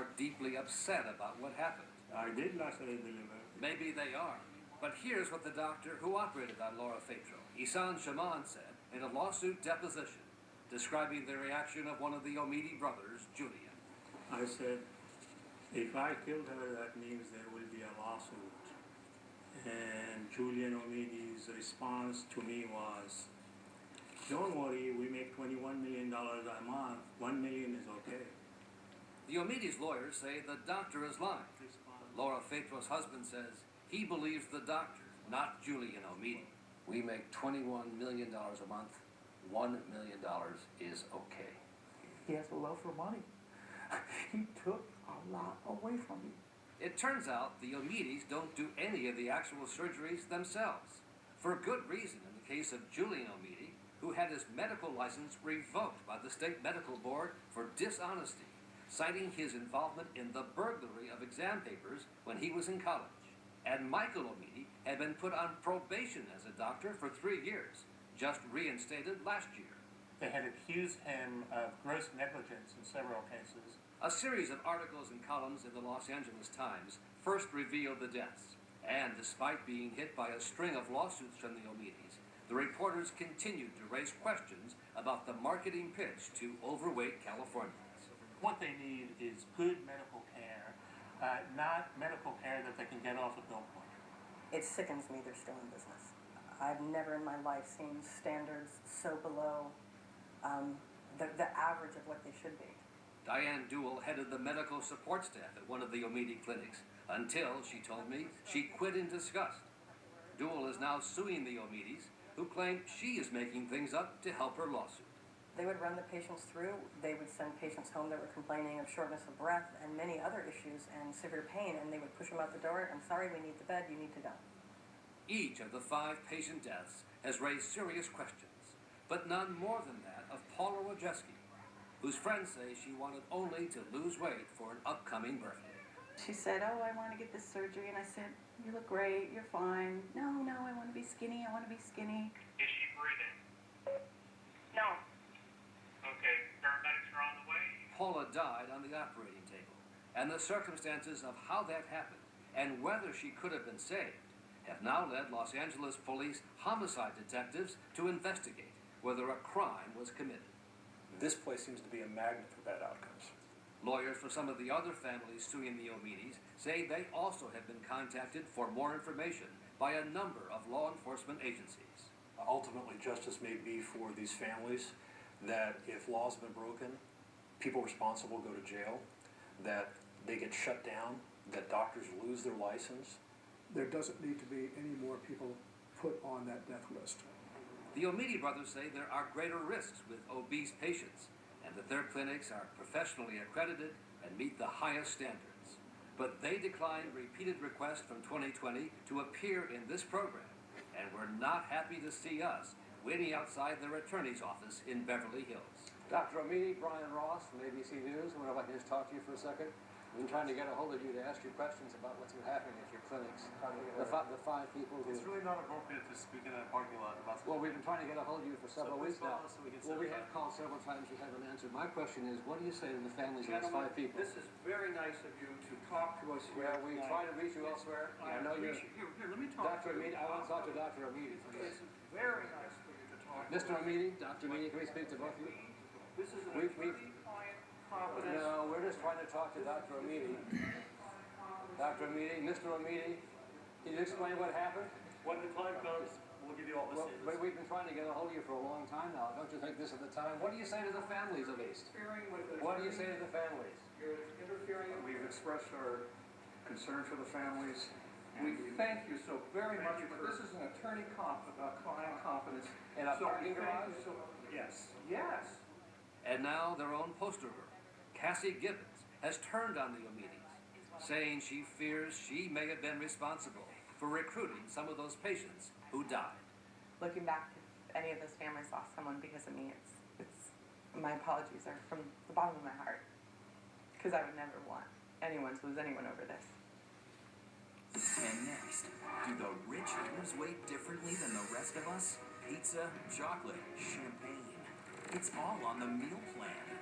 are deeply upset about what happened. I did lacerate the liver. Maybe they are. But here's what the doctor who operated on Laura Fatro, Isan Shaman, said in a lawsuit deposition, describing the reaction of one of the Omidi brothers, Julian. I said, if I killed her, that means there will be a lawsuit. And Julian Omidi's response to me was, don't worry, we make $21 million a month. $1 million is okay. The Omidi's lawyers say the doctor is lying. Laura Fatro's husband says he believes the doctor, not Julian Omidi. We make $21 million a month. $1 million is okay. He has a love for money. He took a lot away from me. It turns out the Omidis don't do any of the actual surgeries themselves. For good reason in the case of Julian Omidi, who had his medical license revoked by the state medical board for dishonesty, citing his involvement in the burglary of exam papers when he was in college. And Michael Omidi had been put on probation as a doctor for 3 years, just reinstated last year. They had accused him of gross negligence in several cases. A series of articles and columns in the Los Angeles Times first revealed the deaths. And despite being hit by a string of lawsuits from the Omidis, the reporters continued to raise questions about the marketing pitch to overweight Californians. What they need is good medical care, not medical care that they can get off a billboard. It sickens me they're still in business. I've never in my life seen standards so below the average of what they should be. Diane Duell headed the medical support staff at one of the Omidi clinics until, she told me, she quit in disgust. Duell is now suing the Omidis, who claim she is making things up to help her lawsuit. They would run the patients through. They would send patients home that were complaining of shortness of breath and many other issues and severe pain, and they would push them out the door. I'm sorry, we need the bed. You need to go. Each of the 5 patient deaths has raised serious questions, but none more than that of Paula Wojcicki, whose friends say she wanted only to lose weight for an upcoming birthday. She said, oh, I want to get this surgery. And I said, you look great. You're fine. No, I want to be skinny. I want to be skinny. Is she breathing? No. Okay, paramedics are on the way. Paula died on the operating table, and the circumstances of how that happened and whether she could have been saved have now led Los Angeles police homicide detectives to investigate whether a crime was committed. This place seems to be a magnet for bad outcomes. Lawyers for some of the other families suing the Omidis say they also have been contacted for more information by a number of law enforcement agencies. Ultimately, justice may be for these families that if laws have been broken, people responsible go to jail, that they get shut down, that doctors lose their license. There doesn't need to be any more people put on that death list. The Omidi brothers say there are greater risks with obese patients and that their clinics are professionally accredited and meet the highest standards. But they declined repeated requests from 2020 to appear in this program and were not happy to see us waiting outside their attorney's office in Beverly Hills. Dr. Omidi, Brian Ross from ABC News. I wonder if I can just talk to you for a second. We've been trying to get a hold of you to ask you questions about what's been happening at your clinics. The 5 people who... It's really not appropriate to speak in a parking lot about... Well, we've been trying to get a hold of you for several weeks now. So we have called several times, you haven't answered. My question is, what do you say to the families of those 5 people? This is very nice of you to talk to us here. Well, we try to reach you elsewhere. I know you're... Here, let me talk Dr. to Omidi, you. I want to talk to Dr. Omidi, please. It's very nice for you to talk to Mr. us. Omidi, Dr. Omidi, can we speak to both of you? This is an attorney-client confidence. No, we're just trying to talk to Dr. Omidi. Dr. Omidi, Mr. Omidi, can you explain what happened? When the time comes, we'll give you all the Well, statements. we've been trying to get a hold of you for a long time now. Don't you think this is the time? What do you say to the families, at least? What do you say to the families? You're interfering. We've expressed our concern for the families. We thank you so very much for this. Is an attorney client confidence. In a parking garage? Yes. Yes. And now their own poster girl, Cassie Gibbons, has turned on the Omidis, saying she fears she may have been responsible for recruiting some of those patients who died. Looking back, if any of those families lost someone because of me, it's my apologies are from the bottom of my heart. Because I would never want anyone to lose anyone over this. And next, do the rich lose weight differently than the rest of us? Pizza, chocolate, champagne. It's all on the meal plan.